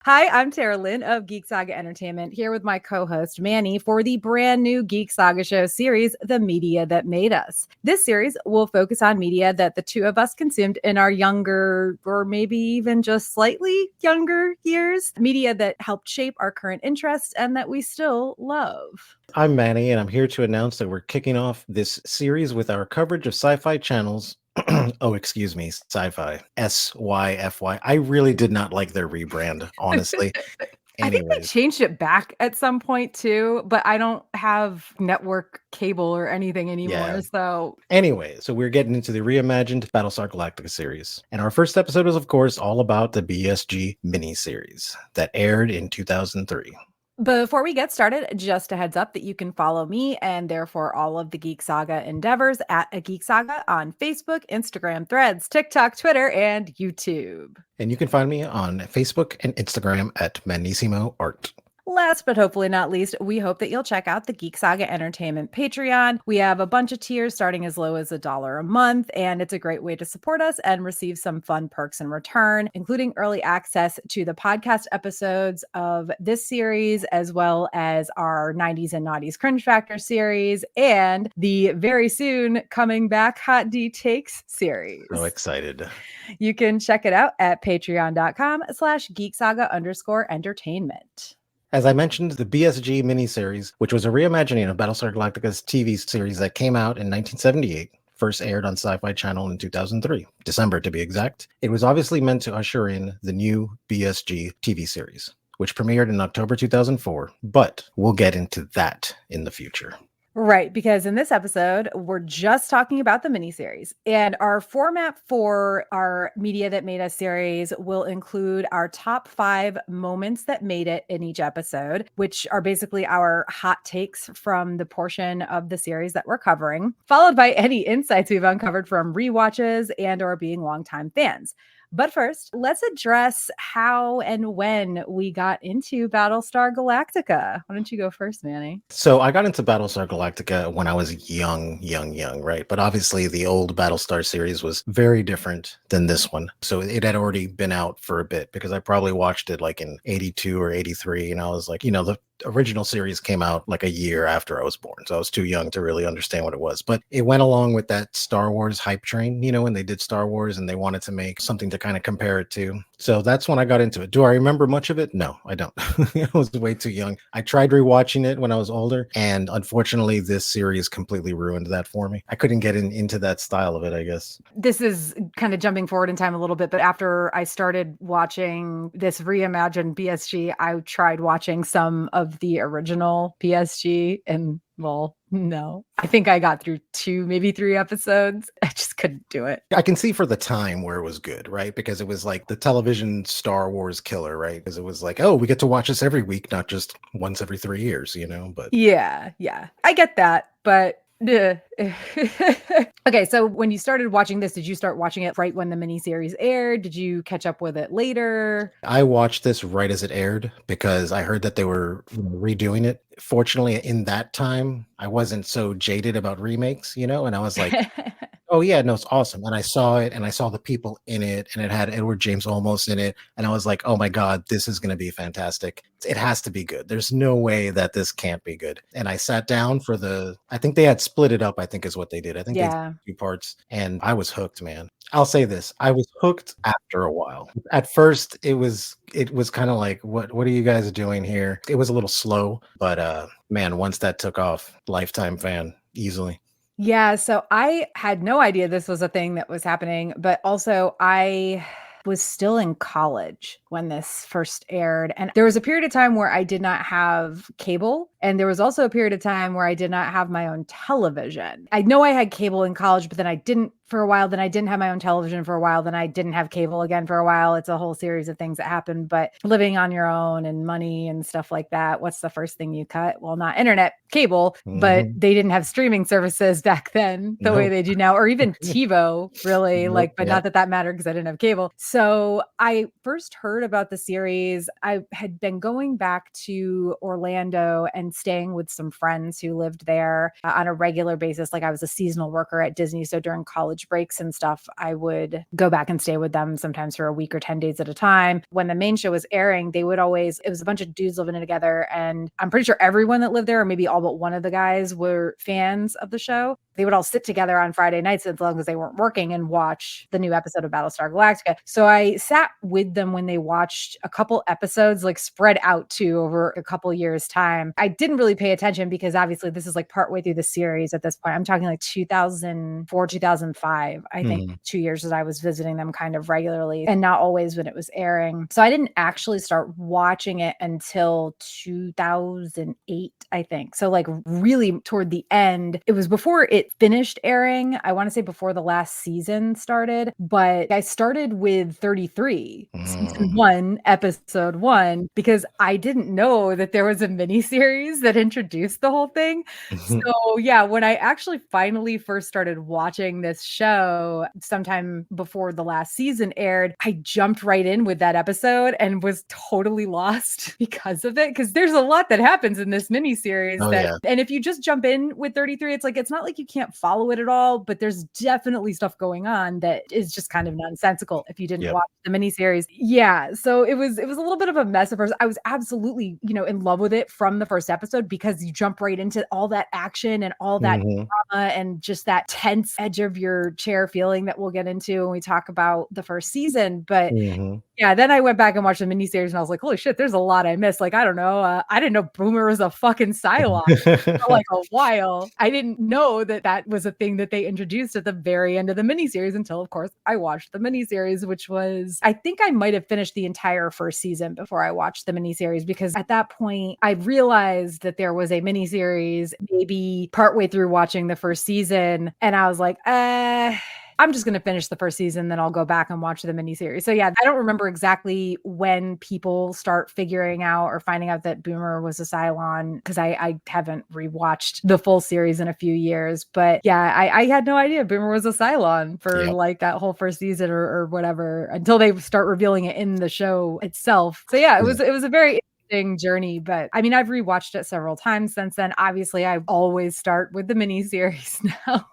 Hi, I'm Tara Lynn of Geek Saga Entertainment, here with my co-host Manny for the brand new Geek Saga show series, The Media That Made Us. This series will focus on media that the two of us consumed in our younger, or maybe even just slightly younger years, media that helped shape our current interests and that we still love. I'm Manny, and I'm here to announce that we're kicking off this series with our coverage of sci-fi channels. Oh, excuse me, sci-fi. SYFY. I really did not like their rebrand, honestly. I think they Anyways, changed it back at some point too, but I don't have network cable or anything anymore. yeah. So So we're getting into the reimagined Battlestar Galactica series. And our first episode is, of course, all about the BSG miniseries that aired in 2003. before we get started, just a heads up that you can follow me and therefore all of the Geek Saga endeavors at a Geek Saga on Facebook, Instagram, Threads, TikTok, Twitter, and YouTube. And you can find me on Facebook and Instagram at Manissimo Art. Last but hopefully not least, we hope that you'll check out the Geek Saga Entertainment Patreon. We have a bunch of tiers starting as low as $1 a month, and it's a great way to support us and receive some fun perks in return, including early access to the podcast episodes of this series, as well as our 90s and Naughties Cringe Factor series, and the very soon coming back Hot D Takes series. So excited. You can check it out at patreon.com/geeksaga_entertainment. As I mentioned, the BSG miniseries, which was a reimagining of Battlestar Galactica's TV series that came out in 1978, first aired on Sci-Fi Channel in 2003, December to be exact. It was obviously meant to usher in the new BSG TV series, which premiered in October 2004, but we'll get into that in the future. Right, because in this episode, we're just talking about the miniseries. And our format for our Media That Made Us series will include our top 5 moments that made it in each episode, which are basically our hot takes from the portion of the series that we're covering, followed by any insights we've uncovered from rewatches and or being longtime fans. But first, let's address how and when we got into Battlestar Galactica. Why don't you go first, Manny? So I got into Battlestar Galactica when I was young, right? But obviously the old Battlestar series was very different than this one. So it had already been out for a bit because I probably watched it like in 82 or 83. And I was like, the original series came out like a year after I was born. So I was too young to really understand what it was. But it went along with that Star Wars hype train, when they did Star Wars and they wanted to make something to kind of compare it to. So that's when I got into it. Do I remember much of it? No, I don't. I was way too young. I tried rewatching it when I was older, and unfortunately this series completely ruined that for me. I couldn't get into that style of it, I guess. This is kind of jumping forward in time a little bit, but after I started watching this reimagined BSG, I tried watching some of the original BSG, and well, no. I think I got through 2, maybe 3 episodes. I just couldn't do it. I can see for the time where it was good, right? Because it was like the television Star Wars killer, right? Because it was like, oh, we get to watch this every week, not just once every 3 years, But Yeah. I get that, but okay, so when you started watching this, did you start watching it right when the miniseries aired? Did you catch up with it later? I watched this right as it aired because I heard that they were redoing it. Fortunately, in that time, I wasn't so jaded about remakes, and I was like, oh yeah, no, it's awesome. And I saw it and I saw the people in it, and it had Edward James Olmos in it. And I was like, oh my God, this is going to be fantastic. It has to be good. There's no way that this can't be good. And I sat down for I think they had split it up, I think is what they did. I think they did 2 parts, and I was hooked, man. I'll say this. I was hooked after a while. At first, it was kind of like, what are you guys doing here? It was a little slow, but man, once that took off, lifetime fan easily. Yeah, so I had no idea this was a thing that was happening, but also I was still in college when this first aired. And there was a period of time where I did not have cable. And there was also a period of time where I did not have my own television. I know I had cable in college, but then I didn't for a while. Then I didn't have my own television for a while. Then I didn't have cable again for a while. It's a whole series of things that happened. But living on your own and money and stuff like that, what's the first thing you cut? Well, not internet, cable, but they didn't have streaming services back then the way they do now, or even TiVo, really. But not that mattered because I didn't have cable. So I first heard about the series. I had been going back to Orlando and staying with some friends who lived there on a regular basis. Like I was a seasonal worker at Disney. So during college breaks and stuff, I would go back and stay with them sometimes for a week or 10 days at a time. When the main show was airing, they would always, it was a bunch of dudes living together. And I'm pretty sure everyone that lived there, or maybe all but one of the guys, were fans of the show. They would all sit together on Friday nights as long as they weren't working and watch the new episode of Battlestar Galactica. So I sat with them when they watched a couple episodes, like spread out too over a couple years time. I didn't really pay attention because obviously this is like partway through the series at this point. I'm talking like 2004, 2005, I think 2 years that I was visiting them kind of regularly and not always when it was airing. So I didn't actually start watching it until 2008, I think. So like really toward the end, it was before it finished airing. I want to say before the last season started, but I started with 33, season 1, episode 1, because I didn't know that there was a miniseries that introduced the whole thing. So yeah, when I actually finally first started watching this show sometime before the last season aired, I jumped right in with that episode and was totally lost because of it. Because there's a lot that happens in this miniseries and if you just jump in with 33, it's like, it's not like you can't follow it at all, but there's definitely stuff going on that is just kind of nonsensical if you didn't watch the miniseries. Yeah. So it was a little bit of a mess at first. I was absolutely, in love with it from the first episode because you jump right into all that action and all that drama and just that tense edge of your chair feeling that we'll get into when we talk about the first season. But yeah, then I went back and watched the miniseries and I was like, holy shit, there's a lot I missed. Like, I don't know. I didn't know Boomer was a fucking Cylon for like a while. I didn't know that that was a thing that they introduced at the very end of the miniseries until, of course, I watched the miniseries, which was, I think I might have finished the entire first season before I watched the miniseries, because at that point, I realized that there was a miniseries maybe partway through watching the first season. And I was like, I'm just going to finish the first season, then I'll go back and watch the miniseries. So yeah, I don't remember exactly when people start figuring out or finding out that Boomer was a Cylon, because I haven't rewatched the full series in a few years. But yeah, I had no idea Boomer was a Cylon for like that whole first season or whatever, until they start revealing it in the show itself. So yeah, it was a very journey. But I mean, I've rewatched it several times since then. Obviously, I always start with the miniseries now.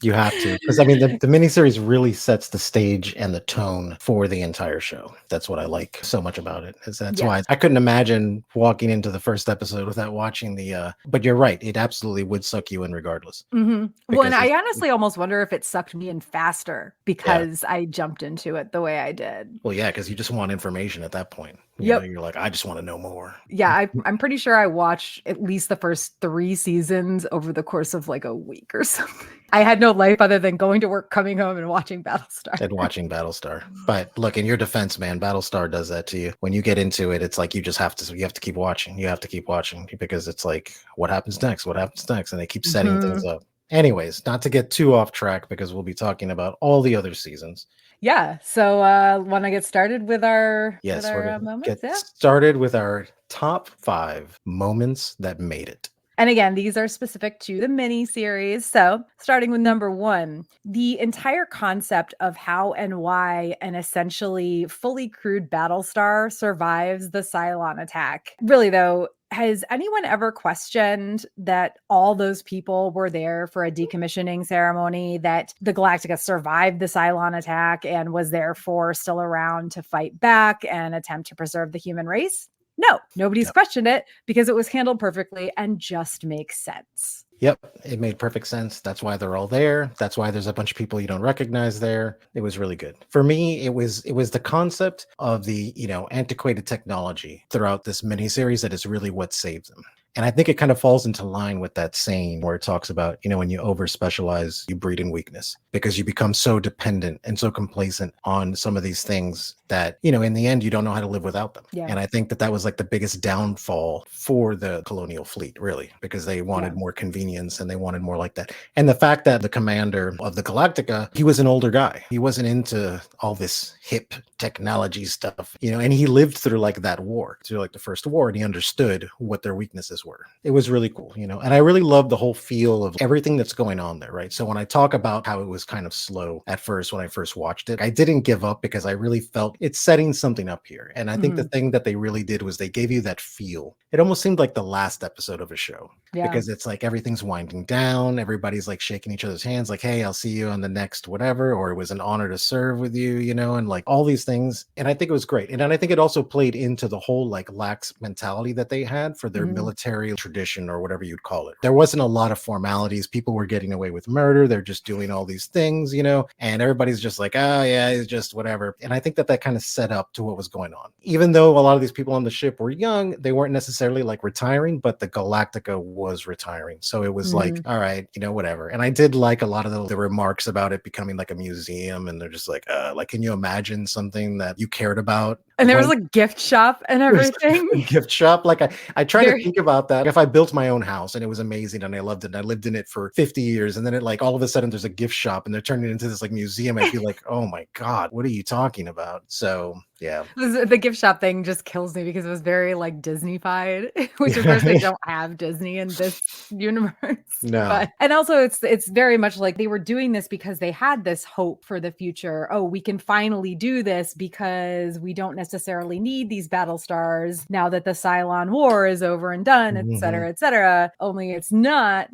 You have to, because I mean, the miniseries really sets the stage and the tone for the entire show. That's what I like so much about it. That's why I couldn't imagine walking into the first episode without watching the. But you're right; it absolutely would suck you in regardless. Well, and I honestly almost wonder if it sucked me in faster because I jumped into it the way I did. Well, yeah, because you just want information at that point. You're like, I just want to know more. Yeah, I'm pretty sure I watched at least the first 3 seasons over the course of like a week or something. I had no life other than going to work, coming home, and watching Battlestar. But look, in your defense, man, Battlestar does that to you. When you get into it, it's like you have to keep watching. You have to keep watching because it's like, what happens next? What happens next? And they keep setting things up. Anyways, not to get too off track because we'll be talking about all the other seasons. Yeah. So want to get started with our moments? Get started with our top 5 moments that made it. And again, these are specific to the miniseries. So starting with number 1, the entire concept of how and why an essentially fully crewed Battlestar survives the Cylon attack. Really, though, has anyone ever questioned that all those people were there for a decommissioning ceremony, that the Galactica survived the Cylon attack and was therefore still around to fight back and attempt to preserve the human race? No, nobody's questioned it because it was handled perfectly and just makes sense. Yep, it made perfect sense. That's why they're all there. That's why there's a bunch of people you don't recognize there. It was really good. For me, it was the concept of the, antiquated technology throughout this miniseries that is really what saved them. And I think it kind of falls into line with that saying where it talks about, when you over specialize, you breed in weakness, because you become so dependent and so complacent on some of these things that, in the end, you don't know how to live without them. Yeah. And I think that was like the biggest downfall for the colonial fleet, really, because they wanted more convenience and they wanted more like that. And the fact that the commander of the Galactica, he was an older guy. He wasn't into all this hip technology stuff, and he lived through like that war, through like the first war, and he understood what their weaknesses races were. It was really cool, you know, and I really loved the whole feel of everything that's going on there, right? So when I talk about how it was kind of slow at first when I first watched it, I didn't give up because I really felt it's setting something up here. And I think the thing that they really did was they gave you that feel. It almost seemed like the last episode of a show because it's like everything's winding down. Everybody's like shaking each other's hands, like, hey, I'll see you on the next whatever, or it was an honor to serve with you, you know, and like all these things. And I think it was great. And then I think it also played into the whole like lax mentality that they had for their military tradition or whatever you'd call it. There wasn't a lot of formalities. People were getting away with murder. They're just doing all these things, you know, and everybody's just like, oh, yeah, it's just whatever. And I think that that kind of set up to what was going on. Even though a lot of these people on the ship were young, they weren't necessarily like retiring, but the Galactica was retiring. So it was like, all right, you know, whatever. And I did like a lot of the remarks about it becoming like a museum. And they're just like, can you imagine something that you cared about? And there was a gift shop and everything. Gift shop. Like I try to think about that. If I built my own house and it was amazing and I loved it and I lived in it for 50 years and then it like all of a sudden there's a gift shop and they're turning it into this like museum, I'd be like, oh my God, what are you talking about? So yeah. The gift shop thing just kills me because it was very like Disney-fied, which of course they don't have Disney in this universe. No. And also it's very much like they were doing this because they had this hope for the future. Oh, we can finally do this because we don't necessarily need these battle stars now that the Cylon War is over and done, et cetera, et cetera. Only it's not.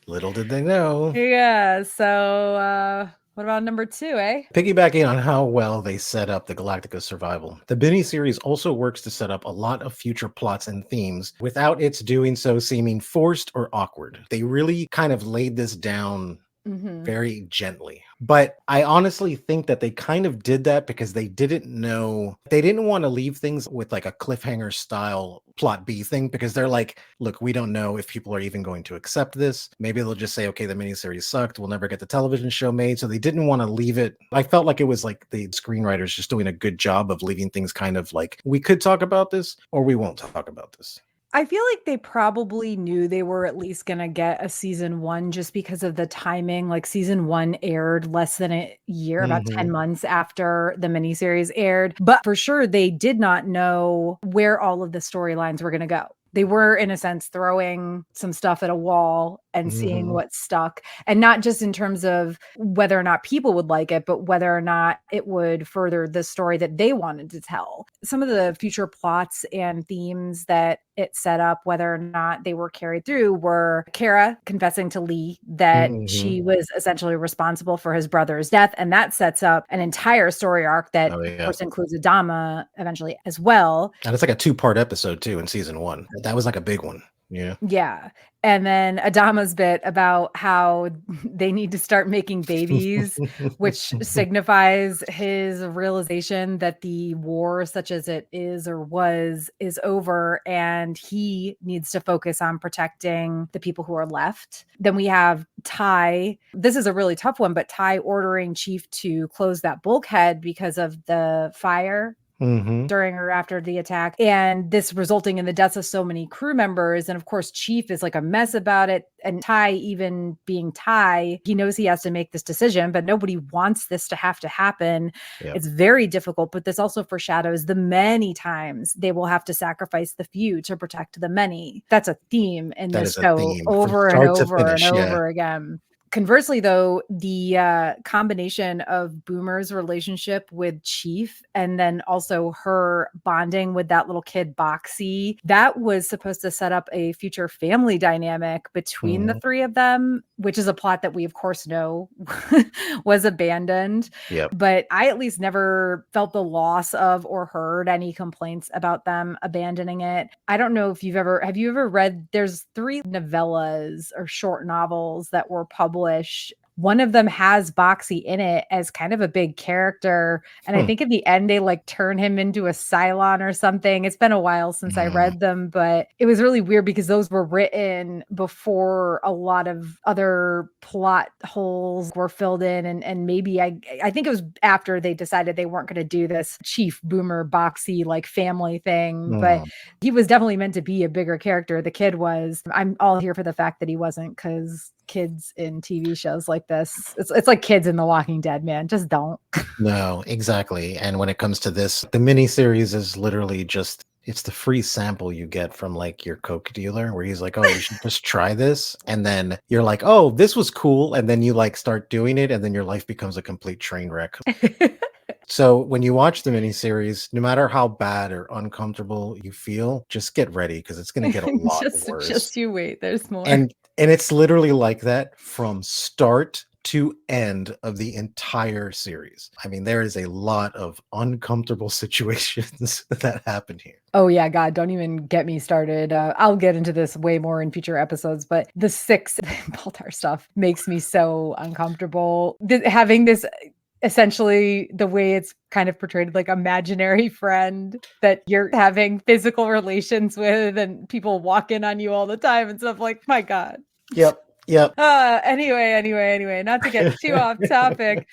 Little did they know. Yeah. So what about number 2, eh? Piggybacking on how well they set up the Galactica survival, the miniseries also works to set up a lot of future plots and themes without its doing so seeming forced or awkward. They really kind of laid this down very gently. But I honestly think that they kind of did that because they didn't want to leave things with like a cliffhanger style plot B thing because they're like, look, we don't know if people are even going to accept this. Maybe they'll just say, okay, the miniseries sucked. We'll never get the television show made. So they didn't want to leave it. I felt like it was like the screenwriters just doing a good job of leaving things kind of like, we could talk about this or we won't talk about this. I feel like they probably knew they were at least going to get a season 1 just because of the timing. Like season 1 aired less than a year, about 10 months after the miniseries aired. But for sure, they did not know where all of the storylines were going to go. They were, in a sense, throwing some stuff at a wall and seeing what stuck. And not just in terms of whether or not people would like it, but whether or not it would further the story that they wanted to tell. Some of the future plots and themes that it set up, whether or not they were carried through, were Kara confessing to Lee that she was essentially responsible for his brother's death. And that sets up an entire story arc that, of course, includes Adama eventually as well. And it's like a 2-part episode, too, in season 1. That was like a big one. Yeah. Yeah. And then Adama's bit about how they need to start making babies, which signifies his realization that the war, such as it is or was, is over. And he needs to focus on protecting the people who are left. Then we have Ty. This is a really tough one, but Ty ordering Chief to close that bulkhead because of the fire during or after the attack, and this resulting in the deaths of so many crew members. And of course, Chief is like a mess about it. And Ty, even being Ty, he knows he has to make this decision, but nobody wants this to have to happen. It's very difficult, but this also foreshadows the many times they will have to sacrifice the few to protect the many. That's a theme in this show over and over and over again. Conversely, though, the combination of Boomer's relationship with Chief and then also her bonding with that little kid, Boxy, that was supposed to set up a future family dynamic between the three of them, which is a plot that we, of course, know was abandoned. But I at least never felt the loss of or heard any complaints about them abandoning it. I don't know if have you ever read, there's 3 novellas or short novels that were published. One of them has Boxy in it as kind of a big character. And I think at the end, they like turn him into a Cylon or something. It's been a while since I read them, but it was really weird because those were written before a lot of other plot holes were filled in. And maybe I think it was after they decided they weren't going to do this Chief Boomer Boxy like family thing, but he was definitely meant to be a bigger character. The kid was. I'm all here for the fact that he wasn't, because kids in TV shows like this, it's like kids in The Walking Dead, man. Just don't. No, exactly. And when it comes to this, the miniseries is literally just It's the free sample you get from like your Coke dealer where he's like, oh, you should just try this. And then you're like, oh, this was cool. And then you like start doing it. And then your life becomes a complete train wreck. So when you watch the miniseries, no matter how bad or uncomfortable you feel, just get ready because it's going to get a lot worse. Just you wait. There's more. And it's literally like that from start to end of the entire series. I mean, there is a lot of uncomfortable situations that happen here. Oh yeah, God, don't even get me started. I'll get into this way more in future episodes, but the 6 Baltar stuff makes me so uncomfortable. Having this essentially the way it's kind of portrayed, like imaginary friend that you're having physical relations with and people walk in on you all the time and stuff, like, my God. Yep. Anyway, not to get too off topic.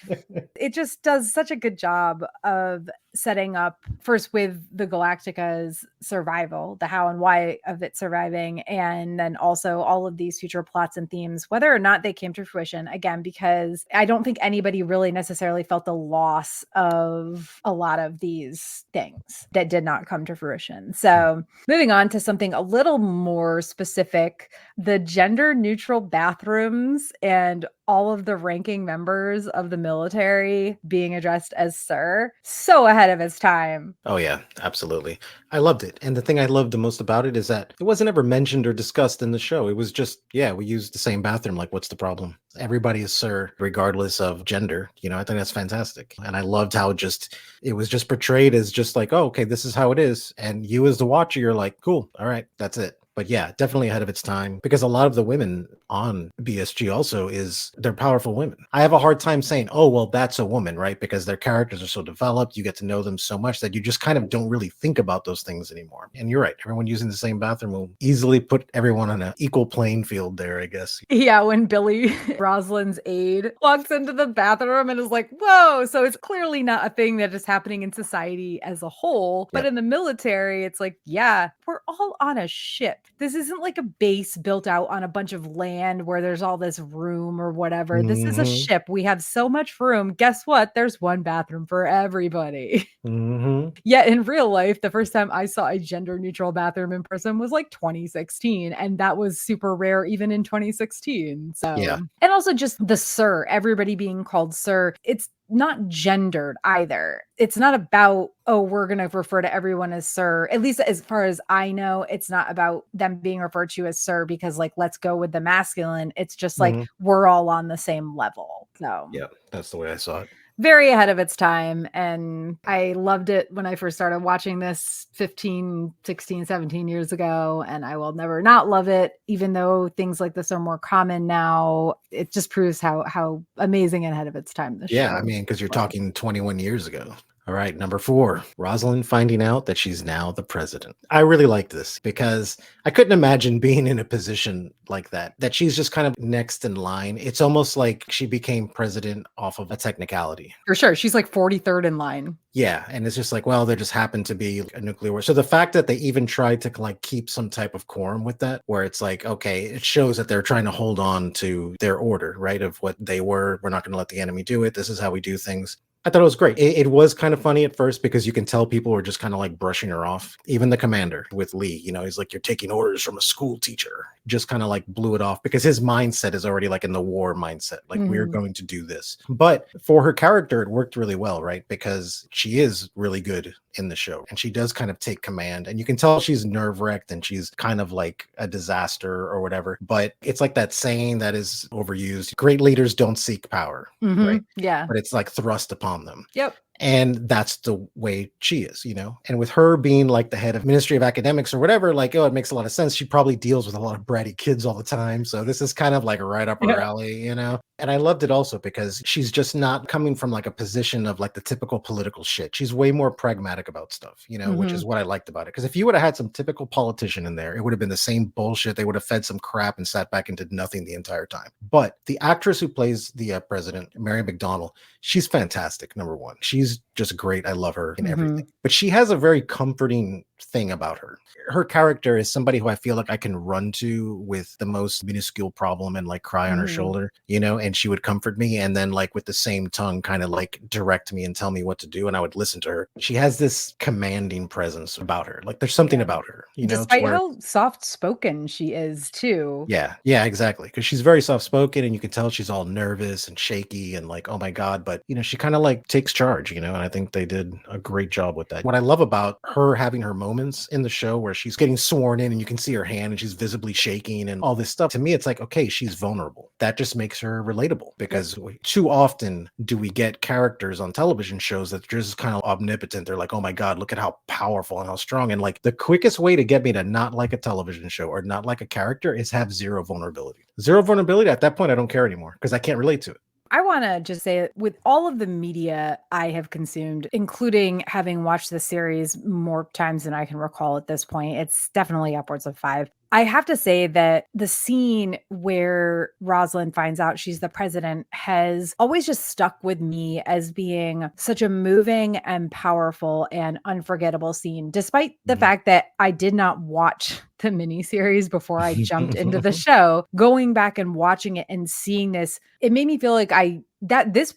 It just does such a good job of setting up first with the Galactica's survival, the how and why of it surviving, and then also all of these future plots and themes, whether or not they came to fruition, again, because I don't think anybody really necessarily felt the loss of a lot of these things that did not come to fruition. So moving on to something a little more specific, the gender neutral bathrooms and all of the ranking members of the military being addressed as sir. So ahead of its time. Oh, yeah, absolutely. I loved it. And the thing I loved the most about it is that it wasn't ever mentioned or discussed in the show. It was just, yeah, we used the same bathroom. Like, what's the problem? Everybody is sir, regardless of gender. You know, I think that's fantastic. And I loved how it was just portrayed as just like, oh, okay, this is how it is. And you as the watcher, you're like, cool. All right, that's it. But yeah, definitely ahead of its time because a lot of the women on BSG also they're powerful women. I have a hard time saying, oh, well, that's a woman, right? Because their characters are so developed. You get to know them so much that you just kind of don't really think about those things anymore. And you're right. Everyone using the same bathroom will easily put everyone on an equal playing field there, I guess. Yeah, when Billy, Rosalind's aide, walks into the bathroom and is like, whoa. So it's clearly not a thing that is happening in society as a whole. But in the military, it's like, yeah, we're all on a ship. This isn't like a base built out on a bunch of land where there's all this room or whatever. Mm-hmm. This is a ship. We have so much room. Guess what? There's one bathroom for everybody. Mm-hmm. Yet in real life, the first time I saw a gender neutral bathroom in person was like 2016. And that was super rare even in 2016. So, yeah. And also just the sir, everybody being called sir. It's not gendered either. It's not about, oh, we're going to refer to everyone as sir. At least as far as I know, it's not about them being referred to as sir because, like, let's go with the masculine. It's just like we're all on the same level. So yeah, that's the way I saw it. Very ahead of its time. And I loved it when I first started watching this 15, 16, 17 years ago. And I will never not love it, even though things like this are more common now. It just proves how amazing and ahead of its time this show. Yeah, I mean, because you're talking 21 years ago. All right, number 4, Rosalind finding out that she's now the president. I really like this because I couldn't imagine being in a position like that she's just kind of next in line. It's almost like she became president off of a technicality. For sure. She's like 43rd in line. Yeah, and it's just like, well, there just happened to be a nuclear war. So the fact that they even tried to like keep some type of quorum with that, where it's like, okay, it shows that they're trying to hold on to their order, right, of what they were. We're not going to let the enemy do it. This is how we do things. I thought it was great. It was kind of funny at first because you can tell people were just kind of like brushing her off. Even the commander with Lee, you know, he's like, you're taking orders from a school teacher. Just kind of like blew it off because his mindset is already like in the war mindset. Like, we're going to do this. But for her character, it worked really well, right? Because she is really good in the show and she does kind of take command, and you can tell she's nerve-wracked and she's kind of like a disaster or whatever. But it's like that saying that is overused: great leaders don't seek power, right? Yeah. But it's like thrust upon them. Yep. And that's the way she is, you know? And with her being like the head of Ministry of Academics or whatever, like, oh, it makes a lot of sense. She probably deals with a lot of bratty kids all the time. So this is kind of like right up her alley, you know? And I loved it also because she's just not coming from like a position of like the typical political shit. She's way more pragmatic about stuff, you know, which is what I liked about it. Because if you would have had some typical politician in there, it would have been the same bullshit. They would have fed some crap and sat back and did nothing the entire time. But the actress who plays the president, Mary McDonnell, she's fantastic, number one. She's just great. I love her in everything. But she has a very comforting thing about her. Her character is somebody who I feel like I can run to with the most minuscule problem and like cry on her shoulder, you know, and she would comfort me and then like with the same tongue kind of like direct me and tell me what to do and I would listen to her. She has this commanding presence about her. Like there's something about her, you know, to Despite where how soft spoken she is too. yeah, exactly. Because she's very soft spoken and you can tell she's all nervous and shaky and like, oh my God. But, you know, she kind of like takes charge, you know, and I think they did a great job with that. What I love about her having her moments in the show where she's getting sworn in and you can see her hand and she's visibly shaking and all this stuff, to me, it's like, okay, she's vulnerable. That just makes her relatable because too often do we get characters on television shows that are just kind of omnipotent. They're like, oh my God, look at how powerful and how strong. And like the quickest way to get me to not like a television show or not like a character is have zero vulnerability. Zero vulnerability. At that point, I don't care anymore because I can't relate to it. I want to just say with all of the media I have consumed, including having watched the series more times than I can recall at this point, it's definitely upwards of 5. I have to say that the scene where Rosalind finds out she's the president has always just stuck with me as being such a moving and powerful and unforgettable scene, despite the fact that I did not watch the miniseries before I jumped into the show. Going back and watching it and seeing this, it made me feel like this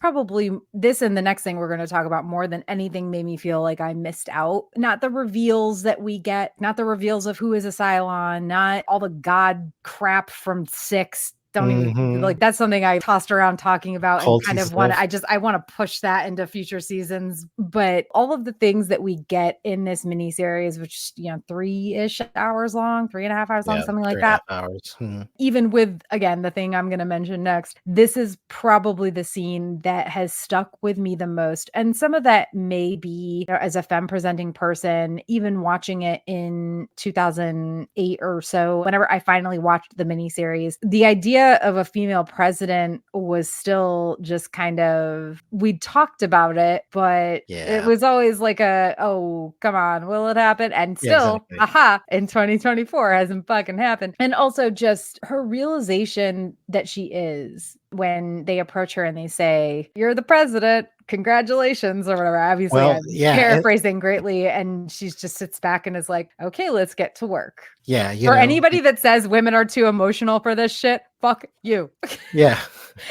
and the next thing we're going to talk about more than anything made me feel like I missed out. Not the reveals that we get, not the reveals of who is a Cylon, not all the God crap from 6. Don't even like that's something I tossed around talking about and kind of want I want to push that into future seasons. But all of the things that we get in this miniseries, which, you know, 3-ish hours long, 3.5 hours long, something like that. Hours. Even with, again, the thing I'm going to mention next, this is probably the scene that has stuck with me the most. And some of that may be, you know, as a femme presenting person, even watching it in 2008 or so, whenever I finally watched the miniseries, the idea of a female president was still just kind of, we talked about it, but it was always like oh, come on, will it happen? And still, in 2024 hasn't fucking happened. And also just her realization that she is, when they approach her and they say, "You're the president, congratulations," or whatever. Obviously, I'm paraphrasing greatly. And she just sits back and is like, "Okay, let's get to work." Yeah. For anybody that says women are too emotional for this shit, fuck you. Yeah.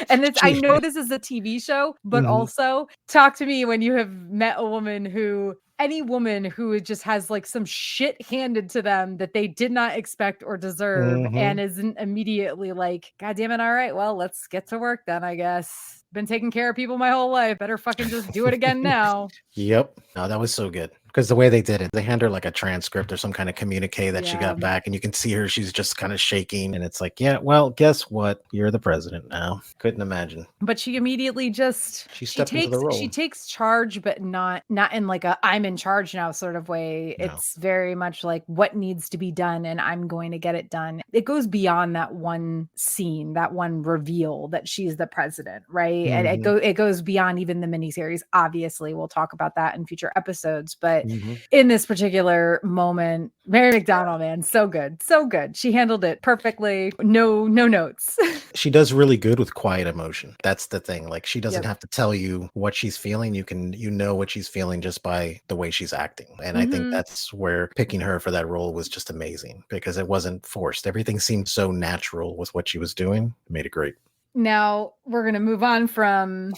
And I know this is a TV show, but also talk to me when you have met a woman any woman who just has like some shit handed to them that they did not expect or deserve and isn't immediately like, God damn it. All right, well, let's get to work then, I guess. Been taking care of people my whole life. Better fucking just do it again now. Yep. No, that was so good. Because the way they did it, they hand her like a transcript or some kind of communique that she got back, and you can see her, she's just kind of shaking. And it's like, yeah, well, guess what? You're the president now. Couldn't imagine. But she immediately she takes charge, but not in like a I'm in charge now sort of way. No. It's very much like what needs to be done, and I'm going to get it done. It goes beyond that one scene, that one reveal that she's the president, right? And it goes beyond even the miniseries. Obviously, we'll talk about that in future episodes, but in this particular moment, Mary McDonnell, man, so good. She handled it perfectly. No notes. She does really good with quiet emotion. That's the thing. Like she doesn't have to tell you what she's feeling. You know what she's feeling just by the way she's acting. And I think that's where picking her for that role was just amazing because it wasn't forced. Everything seemed so natural with what she was doing. It made it great. Now we're going to move on from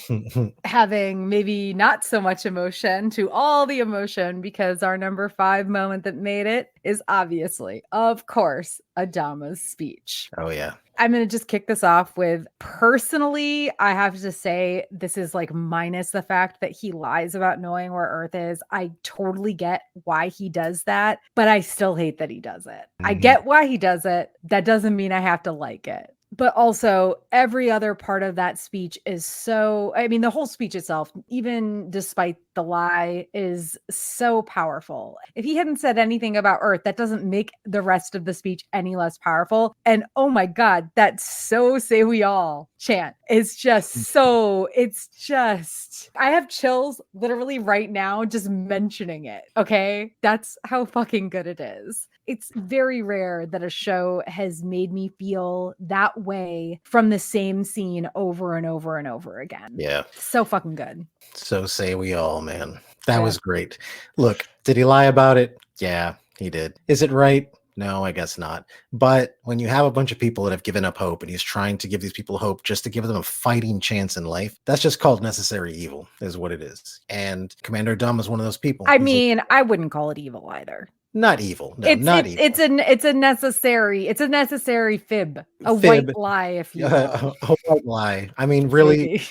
having maybe not so much emotion to all the emotion, because our number 5 moment that made it is obviously, of course, Adama's speech. Oh, yeah. I'm going to just kick this off with, personally, I have to say this is like minus the fact that he lies about knowing where Earth is. I totally get why he does that, but I still hate that he does it. I get why he does it. That doesn't mean I have to like it. But also every other part of that speech is the whole speech itself, even despite the lie, is so powerful. If he hadn't said anything about Earth, that doesn't make the rest of the speech any less powerful. And oh my God, that "so say we all" chant is just I have chills literally right now just mentioning it. Okay. That's how fucking good it is. It's very rare that a show has made me feel that way from the same scene over and over and over again. Yeah. So fucking good. So say we all, man. That was great. Look, did he lie about it? Yeah. He did. Is it right? No, I guess not. But when you have a bunch of people that have given up hope and he's trying to give these people hope just to give them a fighting chance in life, that's just called necessary evil, is what it is. And Commander Dumb is one of those people. I He's mean, I wouldn't call it evil either. not evil. No, not evil. It's a necessary fib, a Fib, white lie, if you will. a white lie. I mean, really,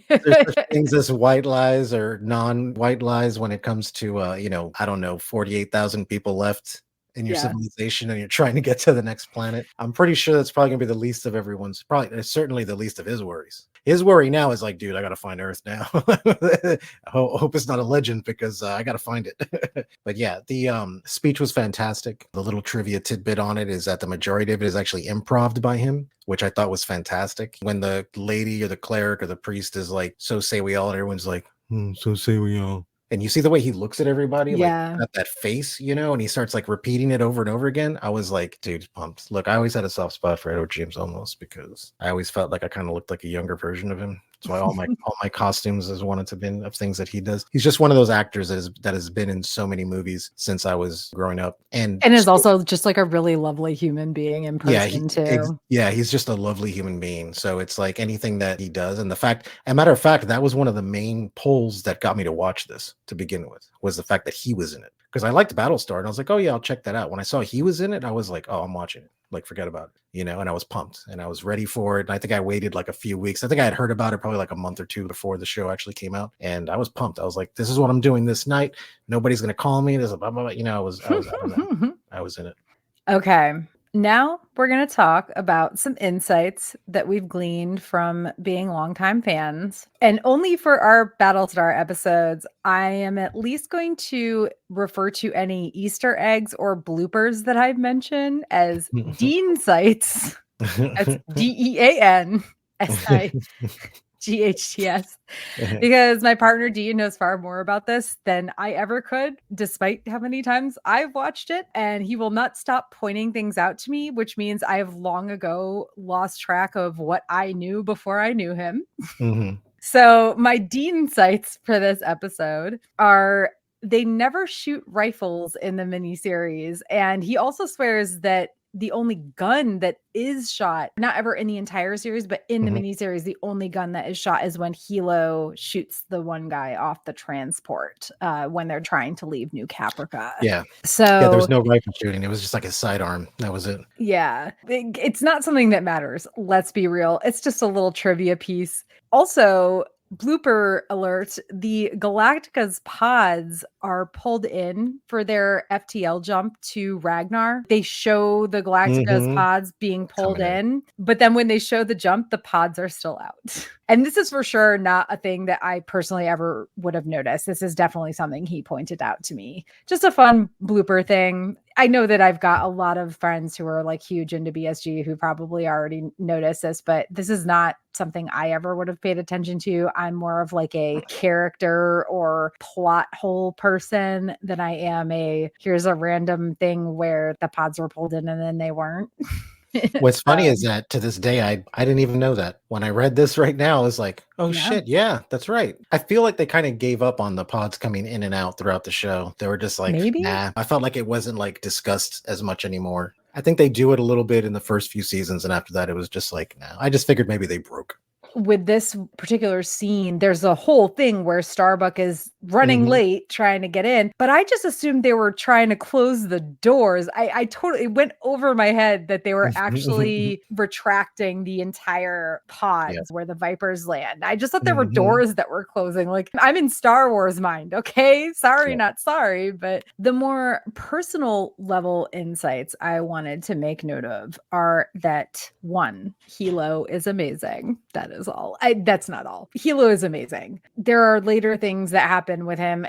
there's such things as white lies or non-white lies when it comes to I don't know, 48,000 people left in your Yeah. civilization and you're trying to get to the next planet. I'm pretty sure that's probably gonna be the least of everyone's, probably certainly the least of his worries. His worry now is like, dude, I gotta find Earth now. Hope it's not a legend because I gotta find it. But yeah, the speech was fantastic. The little trivia tidbit on it is that the majority of it is actually improv by him, which I thought was fantastic. When the lady or the cleric or the priest is like, so say we all, and everyone's like, so say we all. And you see the way he looks at everybody, Yeah. like got that face, and he starts like repeating it over and over again. I was like, dude, pumped. Look, I always had a soft spot for Edward James Olmos because I always felt like I kind of looked like a younger version of him. That's why all my costumes has wanted to been of things that he does. He's just one of those actors that has been in so many movies since I was growing up, and is also just like a really lovely human being in person too. He's just a lovely human being. So it's like anything that he does, and matter of fact, that was one of the main pulls that got me to watch this to begin with, was the fact that he was in it. Because I liked Battlestar, and I was like, oh yeah, I'll check that out. When I saw he was in it, I was like, oh, I'm watching it. Like, forget about it, and I was pumped and I was ready for it. And I think I waited like a few weeks. I think I had heard about it probably like a month or two before the show actually came out. And I was pumped. I was like, this is what I'm doing this night. Nobody's going to call me. There's a blah, blah, blah. I was I was in it. Okay. Now we're going to talk about some insights that we've gleaned from being longtime fans. And only for our Battlestar episodes, I am at least going to refer to any Easter eggs or bloopers that I've mentioned as Dean sites. That's DEANSIGHTS. Because my partner Dean knows far more about this than I ever could, despite how many times I've watched it. And he will not stop pointing things out to me, which means I have long ago lost track of what I knew before I knew him. So my Dean sites for this episode are, they never shoot rifles in the miniseries. And he also swears that the only gun that is shot, not ever in the entire series, but in the miniseries, the only gun that is shot is when Hilo shoots the one guy off the transport when they're trying to leave New Caprica. Yeah. So yeah, there was no rifle shooting. It was just like a sidearm. That was it. Yeah. It's not something that matters. Let's be real. It's just a little trivia piece. Also, blooper alert, the Galactica's pods are pulled in for their FTL jump to Ragnar. They show the Galactica's pods being pulled in, but then when they show the jump, the pods are still out. And this is for sure not a thing that I personally ever would have noticed. This is definitely something he pointed out to me. Just a fun blooper thing. I know that I've got a lot of friends who are like huge into BSG who probably already noticed this, but this is not something I ever would have paid attention to. I'm more of like a character or plot hole person than I am here's a random thing where the pods were pulled in and then they weren't. What's funny is that to this day, I didn't even know that. When I read this right now, I was like, oh shit, yeah, that's right. I feel like they kind of gave up on the pods coming in and out throughout the show. They were just like, nah. I felt like it wasn't like discussed as much anymore. I think they do it a little bit in the first few seasons, and after that, it was just like, nah. I just figured maybe they broke. With this particular scene, there's a whole thing where Starbuck is running late trying to get in, but I just assumed they were trying to close the doors. I totally went over my head that they were actually retracting the entire pods where the Vipers land. I just thought there were doors that were closing. Like, I'm in Star Wars mind. Okay. Sorry, not sorry. But the more personal level insights I wanted to make note of are that, one, Hilo is amazing. That is all. That's not all. Hilo is amazing. There are later things that happen with him.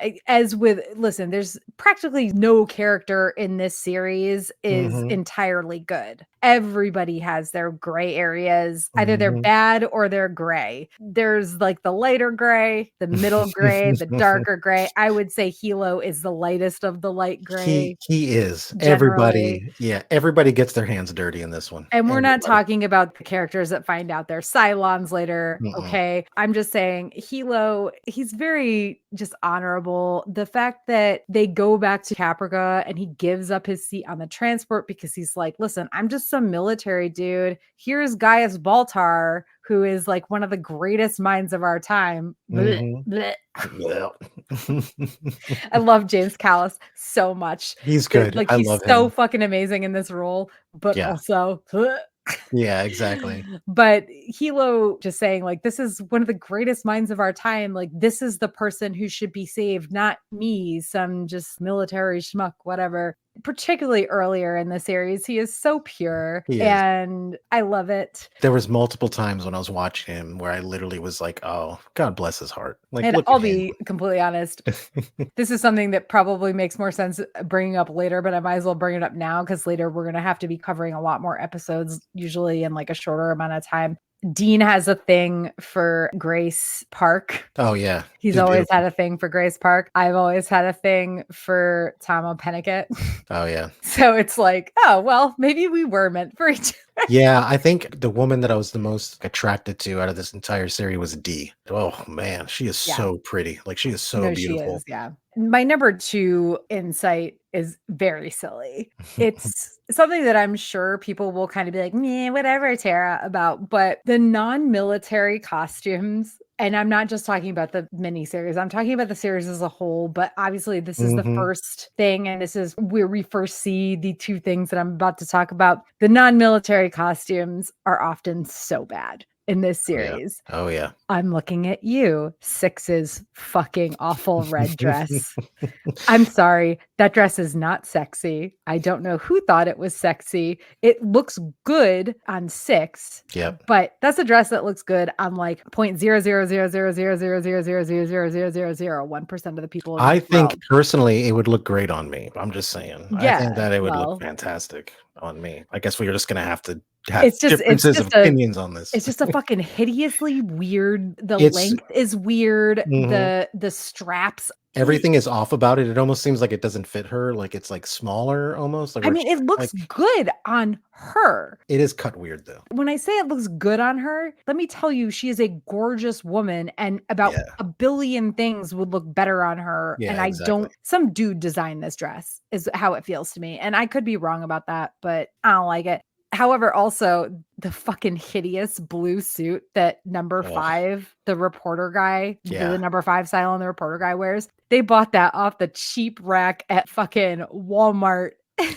Listen, there's practically no character in this series is entirely good. Everybody has their gray areas. Either they're Mhm. bad or they're gray. There's like the lighter gray, the middle gray, the darker gray. I would say Hilo is the lightest of the light gray He is. generally. Everybody gets their hands dirty in this one. And we're not Everybody. talking about the characters that find out they're Cylons later, Mm-mm. okay? I'm just saying Hilo, he's very just honorable. The fact that they go back to Caprica and he gives up his seat on the transport because he's like, listen, I'm just some military dude. Here's Gaius Baltar, who is like one of the greatest minds of our time. Blech, Mhm. blech. Yeah. I love James Callis so much. He's good. Like I he's love so him. fucking amazing in this role, but Yeah. also Yeah, exactly. but Hilo just saying like this is one of the greatest minds of our time, like this is the person who should be saved, not me, some just military schmuck, whatever. Particularly earlier in the series, he is so pure He is. and I love it. There was multiple times when I was watching him where I literally was like, "Oh, God bless his heart." Like, And look I'll at him. be completely honest, this is something that probably makes more sense bringing up later, but I might as well bring it up now because later we're going to have to be covering a lot more episodes, usually in like a shorter amount of time. Dean has a thing for Grace Park. Oh, yeah. He's She's always beautiful. had a thing for Grace Park. I've always had a thing for Tama Pennicott. Oh, yeah. So it's like, oh, well, maybe we were meant for each other. Yeah, I think the woman that I was the most attracted to out of this entire series was Dee. Oh, man, she is Yeah. so pretty. Like, she is so No, she beautiful. is. Yeah. My number 2 insight is very silly. It's something that I'm sure people will kind of be like, meh, whatever, Tara, about, but the non-military costumes, and I'm not just talking about the miniseries, I'm talking about the series as a whole, but obviously this is the Mhm. first thing, and this is where we first see the 2 things that I'm about to talk about. The non-military costumes are often so bad in this Oh, yeah. series. Oh, yeah. I'm looking at you, Six's fucking awful red dress. I'm sorry, that dress is not sexy. I don't know who thought it was sexy. It looks good on Six, Yep. but that's a dress that looks good on like 0.000000000000001% of the people in I this think world. personally it would look great on me. I'm just saying. I think Yeah, that it would look well, fantastic on me. I guess we're just gonna have to have it's differences of just a opinions on this. it's just a fucking hideously weird. The It's length is weird. Mhm. The straps. Everything is off about it. It almost seems like it doesn't fit her, like it's, like, smaller almost, like, I where mean, she's it looks like good on her. it is cut weird though. When I say it looks good on her, let me tell you, she is a gorgeous woman, and about Yeah. a billion things would look better on her. And Yeah, I exactly. don't, some dude designed this dress, is how it feels to me. And I could be wrong about that, but I don't like it. However, also the fucking hideous blue suit that number Ugh. 5, the reporter guy, the Yeah. number 5 Cylon, the reporter guy wears, they bought that off the cheap rack at fucking Walmart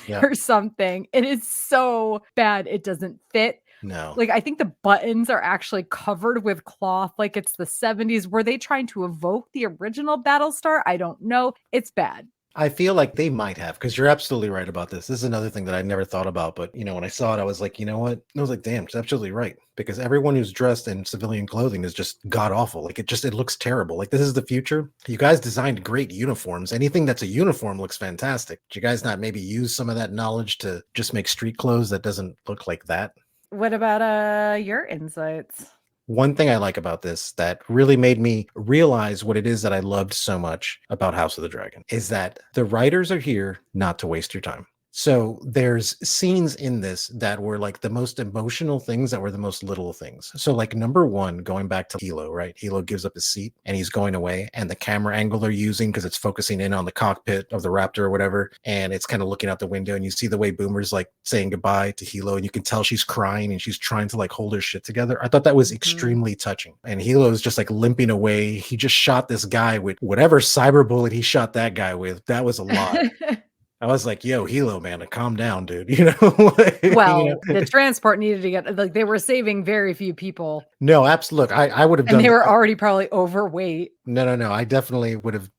Yep. or something. It is so bad. It doesn't fit. No. Like, I think the buttons are actually covered with cloth like it's the 70s. Were they trying to evoke the original Battlestar? I don't know. It's bad. I feel like they might have, because you're absolutely right about this. This is another thing that I never thought about, but when I saw it, I was like, you know what? I was like, damn, she's absolutely right. Because everyone who's dressed in civilian clothing is just god awful. Like it looks terrible. Like this is the future. You guys designed great uniforms. Anything that's a uniform looks fantastic. Did you guys not maybe use some of that knowledge to just make street clothes that doesn't look like that? What about your insights? One thing I like about this that really made me realize what it is that I loved so much about House of the Dragon is that the writers are here not to waste your time. So there's scenes in this that were like the most emotional things that were the most little things. So like number 1, going back to Hilo, right? Hilo gives up his seat and he's going away, and the camera angle they're using, because it's focusing in on the cockpit of the Raptor or whatever, and it's kind of looking out the window, and you see the way Boomer's like saying goodbye to Hilo, and you can tell she's crying and she's trying to like hold her shit together. I thought that was extremely touching. And Hilo's just like limping away. He just shot this guy with whatever cyber bullet he shot that guy with. That was a lot. I was like, yo, Hilo, man, calm down, dude. Well, the transport needed to get, like, they were saving very few people, No, absolutely. Look, I would have and done they were that. already probably overweight. No. I definitely would have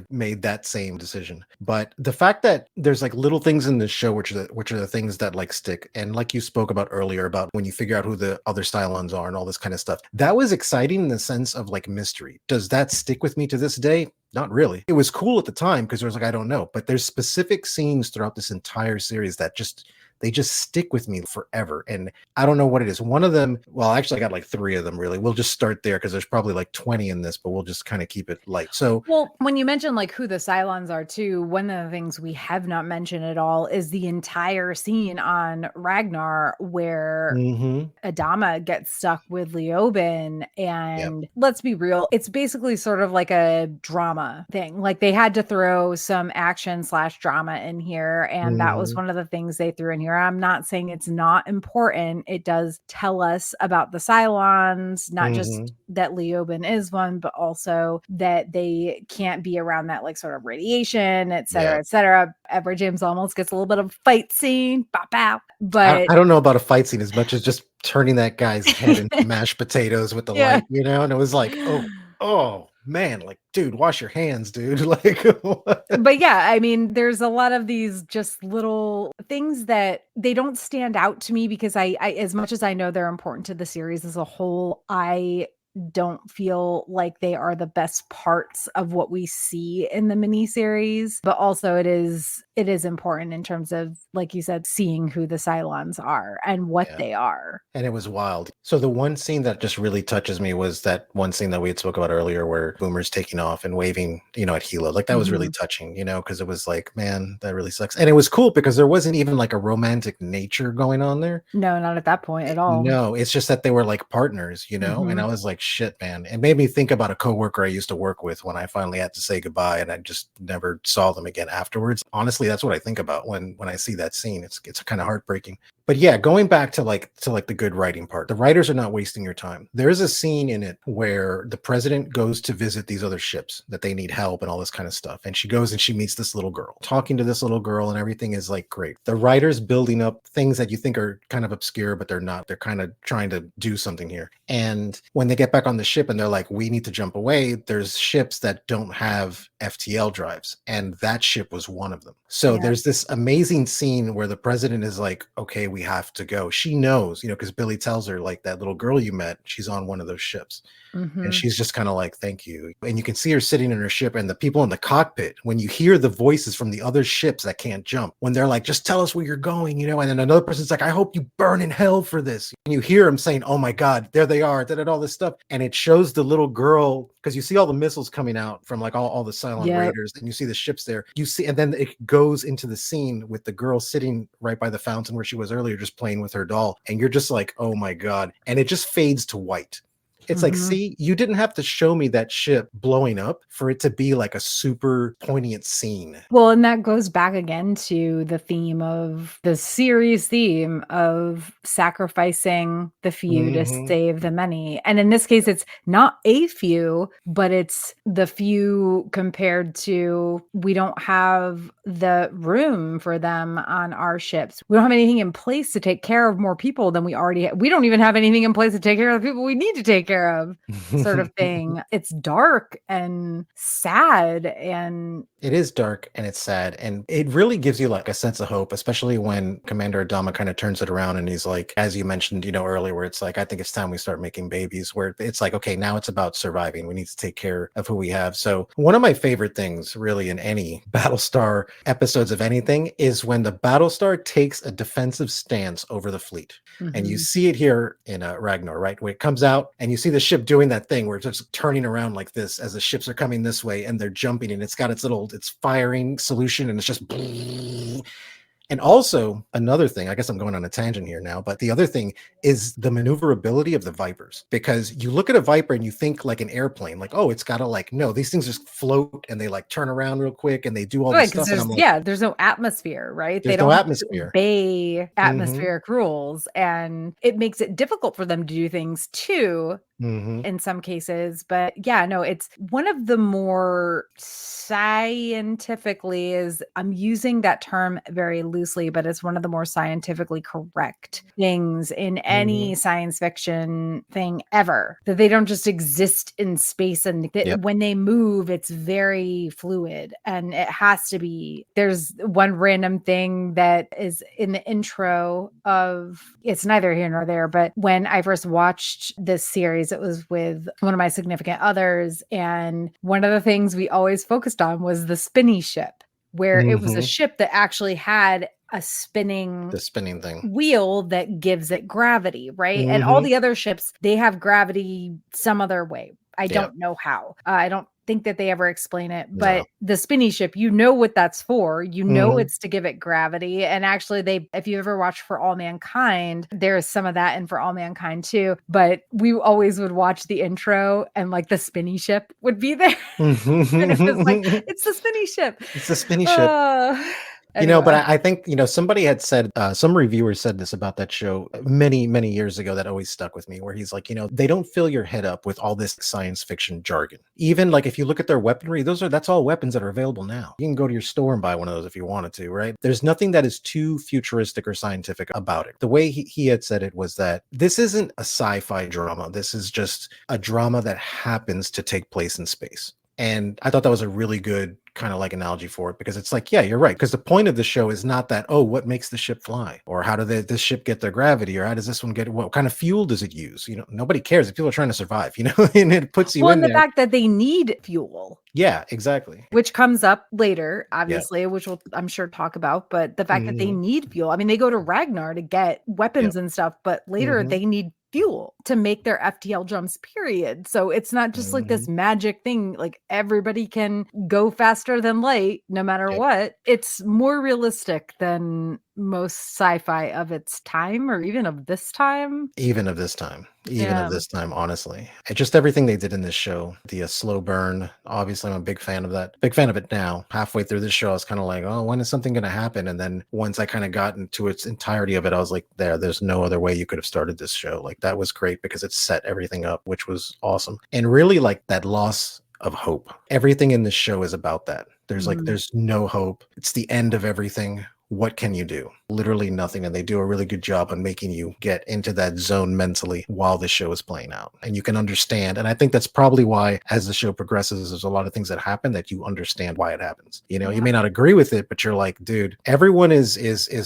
made that same decision. But the fact that there's like little things in this show, which are the things that like stick, and like you spoke about earlier about when you figure out who the other Stylons are and all this kind of stuff, that was exciting in the sense of like mystery. Does that stick with me to this day? Not really. It was cool at the time because it was like, I don't know. But there's specific scenes throughout this entire series that just they just stick with me forever. And I don't know what it is. One of them, well, actually, I got like 3 of them really. We'll just start there because there's probably like 20 in this, but we'll just kind of keep it light. So, well, when you mention like who the Cylons are too, one of the things we have not mentioned at all is the entire scene on Ragnar where mhm, Adama gets stuck with Leoben. yep. And let's be real, it's basically sort of like a drama thing. Like they had to throw some action/drama in here. And that was Mhm, one of the things they threw in here. I'm not saying it's not important. It does tell us about the Cylons, not just mhm, that Leoben is one, but also that they can't be around that like sort of radiation, et cetera, yeah. et cetera. Edward James almost gets a little bit of fight scene, bow, bow. I But I don't know about a fight scene as much as just turning that guy's head into mashed potatoes with the yeah. light, and it was like, "Oh, man, like, dude, wash your hands, dude." Like, what? But yeah, I mean, there's a lot of these just little things that they don't stand out to me because I as much as I know they're important to the series as a whole, I don't feel like they are the best parts of what we see in the miniseries. But also it is important in terms of, like you said, seeing who the Cylons are and what Yeah. they are. And it was wild. So the one scene that just really touches me was that one scene that we had spoke about earlier where Boomer's taking off and waving, at Hela. Like that was really Mhm. touching, because it was like, man, that really sucks. And it was cool because there wasn't even like a romantic nature going on there. No, not at that point at all. No, it's just that they were like partners, and I Mhm. was like, shit, man. It made me think about a coworker I used to work with when I finally had to say goodbye and I just never saw them again afterwards. Honestly, that's what I think about when I see that scene. It's kind of heartbreaking. But yeah, going back to like the good writing part, the writers are not wasting your time. There's a scene in it where the president goes to visit these other ships that they need help and all this kind of stuff. And she goes and she meets this little girl, talking to this little girl, and everything is like great. The writers building up things that you think are kind of obscure, but they're not. They're kind of trying to do something here. And when they get back on the ship and they're like, we need to jump away, there's ships that don't have FTL drives. And that ship was one of them. So Yeah. there's this amazing scene where the president is like, okay, we have to go. She knows, because Billy tells her, like, that little girl you met, she's on one of those ships. And Mhm. she's just kind of like, thank you. And you can see her sitting in her ship and the people in the cockpit, when you hear the voices from the other ships that can't jump, when they're like, just tell us where you're going, and then another person's like, I hope you burn in hell for this. And you hear them saying, oh my God, there they are, all this stuff. And it shows the little girl, because you see all the missiles coming out from like all the Cylon Yep. Raiders, and you see the ships there. You see, and then it goes into the scene with the girl sitting right by the fountain where she was earlier, just playing with her doll. And you're just like, oh my God. And it just fades to white. It's like, Mhm. see, you didn't have to show me that ship blowing up for it to be like a super poignant scene. Well, and that goes back again to the theme of the series theme of sacrificing the few to Mhm. save the many. And in this case, it's not a few, but it's the few compared to we don't have the room for them on our ships. We don't have anything in place to take care of more people than we already have. We don't even have anything in place to take care of the people we need to take care of, sort of thing. It's dark and sad and It is dark and it's sad, and it really gives you like a sense of hope, especially when Commander Adama kind of turns it around and he's like, as you mentioned, earlier, where it's like, I think it's time we start making babies, where it's like, okay, now it's about surviving. We need to take care of who we have. So one of my favorite things really in any Battlestar episodes of anything is when the Battlestar takes a defensive stance over the fleet. And you Mhm. see it here in Ragnar, right? Where it comes out and you see the ship doing that thing where it's just turning around like this as the ships are coming this way and they're jumping, and it's got its firing solution, and it's just. And also another thing, I guess I'm going on a tangent here now, but the other thing is the maneuverability of the Vipers, because you look at a Viper and you think like an airplane, like, oh, it's got to like, no, these things just float and they like turn around real quick and they do all Right, this because stuff. And I'm there's like, yeah, there's no atmosphere, right? They there's no don't have to atmosphere. obey Hmm. atmospheric rules, and it makes it difficult for them to do things too Hmm. in some cases. But yeah, no, it's one of the more scientifically is I'm using that term very loosely, but it's one of the more scientifically correct things in Hmm. any science fiction thing ever. That they don't just exist in space and that Yep. when they move, it's very fluid and it has to be. There's one random thing that is in the intro of it's neither here nor there, but when I first watched this series, it was with one of my significant others. And one of the things we always focused on was the spinny ship, where it was a Hmm. ship that actually had a spinning The spinning thing. wheel that gives it gravity, right? And all Mhm. the other ships, they have gravity some other way. I Yeah. don't know how. I don't think that they ever explain it, No. but the spinny ship, you know what that's for. You know Mhm. it's to give it gravity. And actually, if you ever watch For All Mankind, there's some of that in For All Mankind too. But we always would watch the intro and like the spinny ship would be there. And it was like, it's the spinny ship. It's a spinny ship. Uh, But anyway. I think, somebody had said, some reviewer said this about that show many, many years ago that always stuck with me, where he's like, they don't fill your head up with all this science fiction jargon. Even like if you look at their weaponry, that's all weapons that are available now. You can go to your store and buy one of those if you wanted to, right? There's nothing that is too futuristic or scientific about it. The way he had said it was that this isn't a sci-fi drama. This is just a drama that happens to take place in space. And I thought that was a really good kind of like analogy for it, because it's like, yeah, you're right. Because the point of the show is not that, oh, what makes the ship fly? Or how this ship get their gravity? Or how does this one get, what kind of fuel does it use? Nobody cares if people are trying to survive, and it puts you Well, in and the there. fact that they need fuel. Yeah, exactly. Which comes up later, Yeah. obviously, which we'll, I'm sure, talk about. But the fact that they Mhm. need fuel. I mean, they go to Ragnar to get Yeah. weapons and stuff, but later Mhm. they need fuel to make their FTL jumps, period. So it's not just like this Mhm. magic thing, like everybody can go faster than light no matter Yep. what. It's more realistic than most sci-fi of its time or even of this time. Even of this time. Even of Yeah. this time, honestly. And just everything they did in this show, the slow burn. Obviously, I'm a big fan of that. Big fan of it now. Halfway through this show, I was kind of like, oh, when is something going to happen? And then once I kind of got into its entirety of it, I was like, there's no other way you could have started this show. Like, that was great because it set everything up, which was awesome. And really, like, that loss of hope. Everything in this show is about that. Mm. There's no hope. It's the end of everything. What can you do? Literally nothing. And they do a really good job on making you get into that zone mentally while the show is playing out. And you can understand. And I think that's probably why, as the show progresses, there's a lot of things that happen that you understand why it happens. You Yeah. may not agree with it, but you're like, dude, everyone is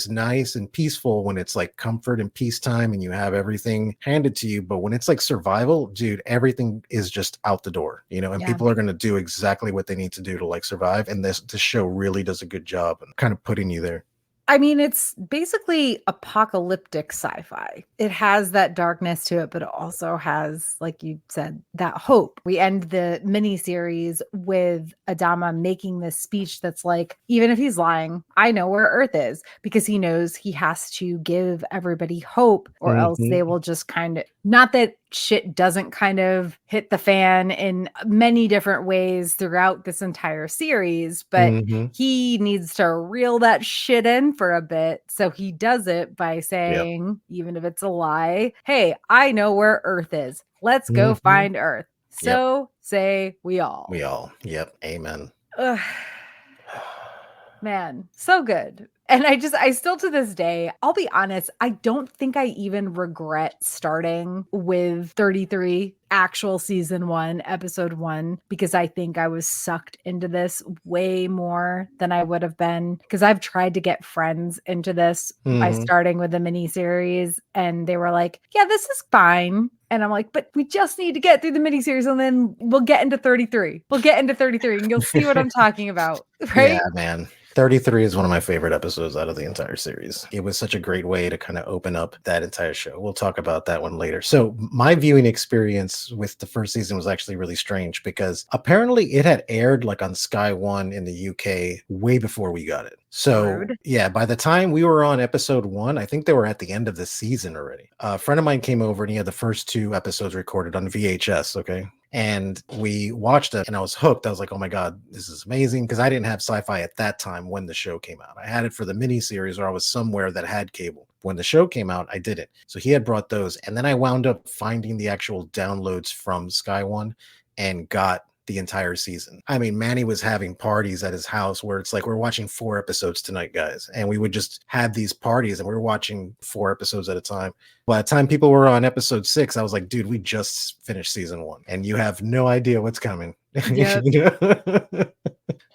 nice and peaceful when it's like comfort and peacetime and you have everything handed to you. But when it's like survival, dude, everything is just out the door, and Yeah. people are going to do exactly what they need to do to like survive. And this show really does a good job in kind of putting you there. I mean, it's basically apocalyptic sci-fi. It has that darkness to it, but it also has, like you said, that hope. We end the miniseries with Adama making this speech that's like, even if he's lying, I know where Earth is, because he knows he has to give everybody hope, or else they will just kind of, not that shit doesn't kind of hit the fan in many different ways throughout this entire series, but he needs to reel that shit in for a bit. So he does it by saying, even if it's a lie, hey, I know where Earth is. Let's go find Earth. Yep. So say we all. We all. Yep. Amen. Ugh. Man, so good. And I still to this day, I'll be honest, I don't think I even regret starting with 33 actual season 1, episode 1, because I think I was sucked into this way more than I would have been. Because I've tried to get friends into this by starting with the miniseries, and they were like, yeah, this is fine. And I'm like, but we just need to get through the miniseries and then we'll get into 33. We'll get into 33 and you'll see what I'm talking about. Right? Yeah, man. 33 is one of my favorite episodes out of the entire series. It was such a great way to kind of open up that entire show. We'll talk about that one later. So my viewing experience with the first season was actually really strange because apparently it had aired like on Sky One in the UK way before we got it. So Rude. yeah, by the time we were on episode 1, I think they were at the end of the season already. A friend of mine came over and he had the first 2 episodes recorded on VHS. Okay. And we watched it and I was hooked. I was like, oh my God, this is amazing. Because I didn't have sci-fi at that time when the show came out. I had it for the miniseries, or I was somewhere that had cable. When the show came out, I didn't. So he had brought those. And then I wound up finding the actual downloads from Sky One and got the entire season. I mean, Manny was having parties at his house where it's like, we're watching 4 episodes tonight, guys. And we would just have these parties and we were watching 4 episodes at a time. By the time people were on episode 6, I was like, dude, we just finished season 1 and you have no idea what's coming. Yep.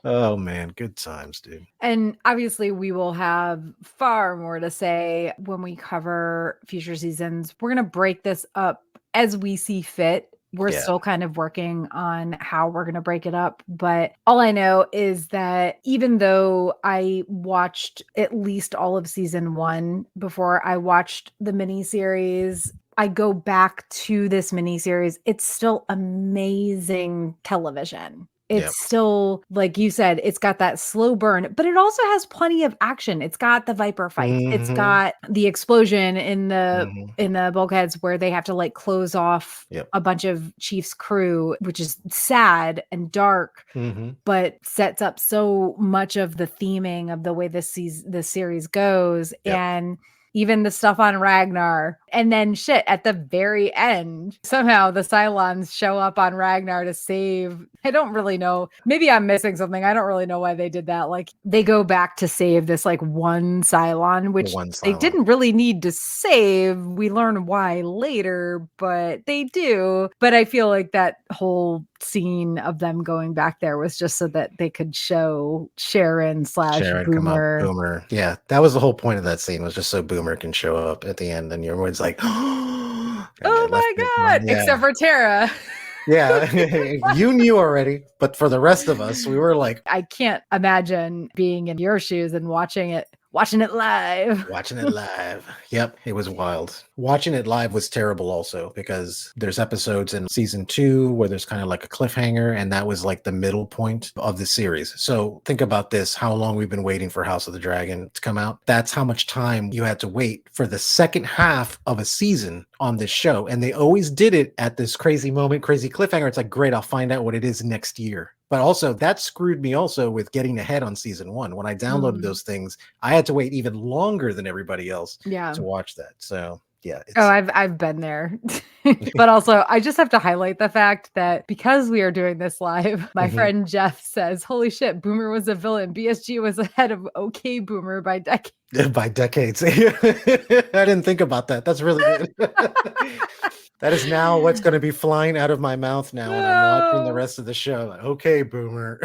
Oh man, good times, dude. And obviously we will have far more to say when we cover future seasons. We're going to break this up as we see fit We're Yeah. still kind of working on how we're going to break it up. But all I know is that even though I watched at least all of season 1 before I watched the miniseries, I go back to this miniseries. It's still amazing television. Yeah. It's still, like you said, it's got that slow burn, but it also has plenty of action. It's got the Viper fights. It's Mhm. got the explosion Mhm. in the bulkheads where they have to like close off Yep. a bunch of Chief's crew, which is sad and dark, Mhm. but sets up so much of the theming of the way this series goes. Yep. And even the stuff on Ragnar. And then shit, at the very end, somehow the Cylons show up on Ragnar to save. I don't really know. Maybe I'm missing something. I don't really know why they did that. Like they go back to save this like one Cylon, which One they Cylon. didn't really need to save. We learn why later, but they do. But I feel like that whole scene of them going back there was just so that they could show Sharon / Sharon come up, Boomer. Boomer. Yeah, that was the whole point of that scene, was just so Boomer can show up at the end and everyone's like, and they Oh left my it. God. Yeah. Except for Tara. Yeah. You knew already, but for the rest of us, we were like I can't imagine being in your shoes and watching it live. watching it live. Yep, it was wild. Watching it live was terrible also, because there's episodes in season 2 where there's kind of like a cliffhanger, and that was like the middle point of the series. So think about this, how long we've been waiting for House of the Dragon to come out. That's how much time you had to wait for the second half of a season on this show. And they always did it at this crazy moment, crazy cliffhanger. It's like, great, I'll find out what it is next year. But also that screwed me also with getting ahead on season 1. When I downloaded those things, I had to wait even longer than everybody else Yeah. to watch that. So yeah. Oh, I've been there. But also I just have to highlight the fact that because we are doing this live, my friend Jeff says, holy shit, Boomer was a villain. BSG was ahead of OK Boomer by decades. By decades. I didn't think about that. That's really good. That is now what's going to be flying out of my mouth now when I'm watching the rest of the show. Like, okay, Boomer.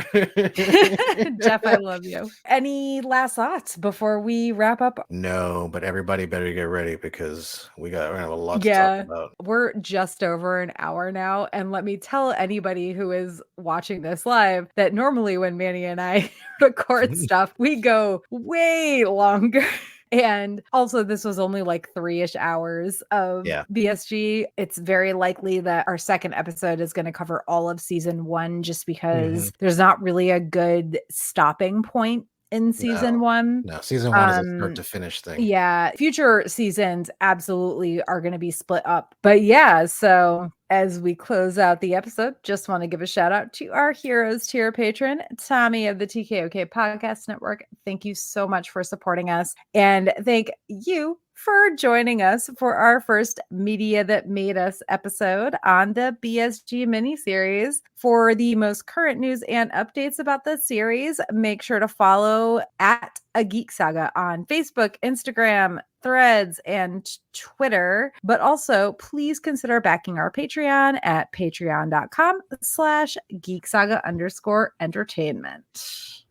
Jeff, I love you. Any last thoughts before we wrap up? No, but everybody better get ready because we're gonna have a lot to talk about. We're just over an hour now. And let me tell anybody who is watching this live that normally when Manny and I record stuff, we go way longer. And also, this was only like 3-ish hours of BSG. It's very likely that our second episode is going to cover all of season 1 just because there's not really a good stopping point in season 1. No, season 1 is a start to finish thing. Yeah, future seasons absolutely are going to be split up. But yeah, so as we close out the episode, just want to give a shout out to our Heroes tier patron, Tommy of the TKOK Podcast Network. Thank you so much for supporting us. And thank you for joining us for our first Media That Made Us episode on the BSG miniseries. For the most current news and updates about the series, make sure to follow at A Geek Saga on Facebook, Instagram, Threads, and Twitter. But also, please consider backing our Patreon at patreon.com/geeksaga_entertainment.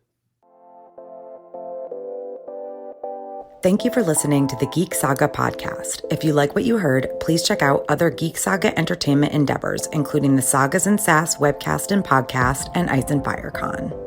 Thank you for listening to the Geek Saga Podcast. If you like what you heard, please check out other Geek Saga entertainment endeavors, including the Sagas and Sass webcast and podcast and Ice and Fire Con.